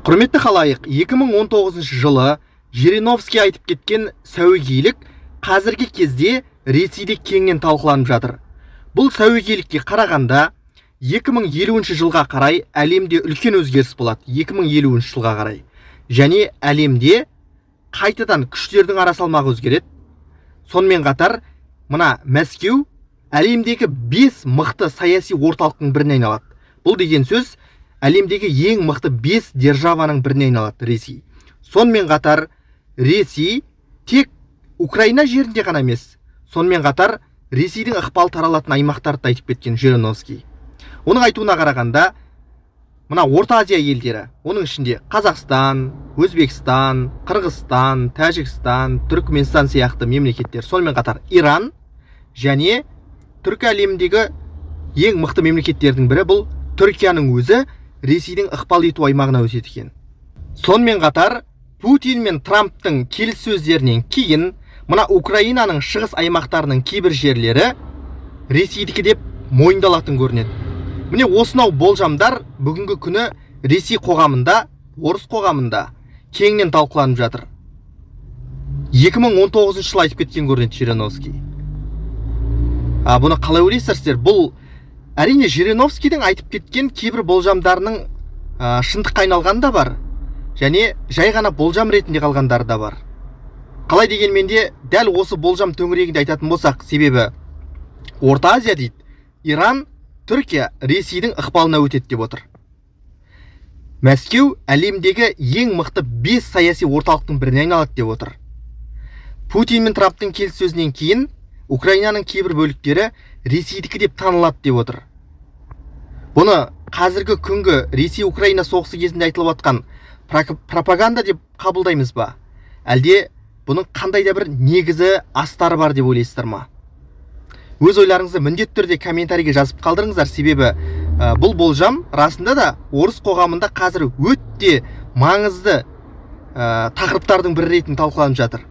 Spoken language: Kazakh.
Құрметті халайық, 2019 жылы Жириновский айтып кеткен сәуегейлік қазіргі кезде Ресейде кеңінен талқыланып жатыр. Бұл сәуегейлікке қарағанда 2050 жылға қарай әлемде үлкен өзгеріс болады. 2050 жылға қарай. Және әлемде қайтадан күштердің арасалмағы өзгереді. Сонымен қатар, мына Мәскеу әлемдегі 5 мықты саяси орталықтың біріне айналады. Бұл деген сөз әлемдегі ең мықты 5 державаның біріне айналады Ресей. Сонымен қатар Ресей тек Украина жерінде ғана емес, сонымен қатар Ресейдің ықпалы таралатын аймақтарды айтып кеткен Жириновский. Оның айтуына қарағанда, мына Орта Азия елдері, оның ішінде Қазақстан, Өзбекстан, Қырғызстан, Тәжікстан, Түркменстан сияқты мемлекеттер, сонымен қатар Иран және түркі әлеміндегі ең мықты мемлекеттердің бірі бұл Түркияның өзі Ресейдің ықпал ету аймағына өтеді екен. Сонымен қатар Путин мен Трамптың келіссөздерінен кейін мына Украинаның шығыс аймақтарының кейбір жерлері Ресейдікі деп мойындалатын көрінеді. Міне осынау болжамдар бүгінгі күні Ресей қоғамында, орыс қоғамында кеңінен талқыланып жатыр. 2019 жылы айтып кеткен көрінеді Жириновский. Бұны қалай ойлайсыздар? Бұл әрине Жириновскийдің айтып кеткен кейбір болжамдарының шындыққа айналғаны да бар, және жай ғана болжам ретінде қалғандары да бар. Қалай дегенмен де дәл осы болжам төңірегінде айтатын болсақ, себебі Орта Азия дейді, Иран, Түркия Ресейдің ықпалына өтеді деп отыр. Мәскеу әлемдегі ең мықты 5 саяси орталықтың біріне айналады деп отыр. Путин мен Трамптың келіссөзінен кейін Украинаның кейбір бөліктері Ресейдікі деп танылады деп отыр. Бұны қазіргі күнгі Ресей-Украина соғысы кезінде айтылып жатқан пропаганда деп қабылдаймыз ба? Әлде бұның қандай да бір негізі, астары бар деп ойлайсыздар ма? Өз ойларыңызды міндетті түрде комментарийге жазып қалдырыңыздар, себебі бұл болжам расында да орыс қоғамында қазір өте маңызды тақырыптардың бірі ретінде талқыланып жатыр.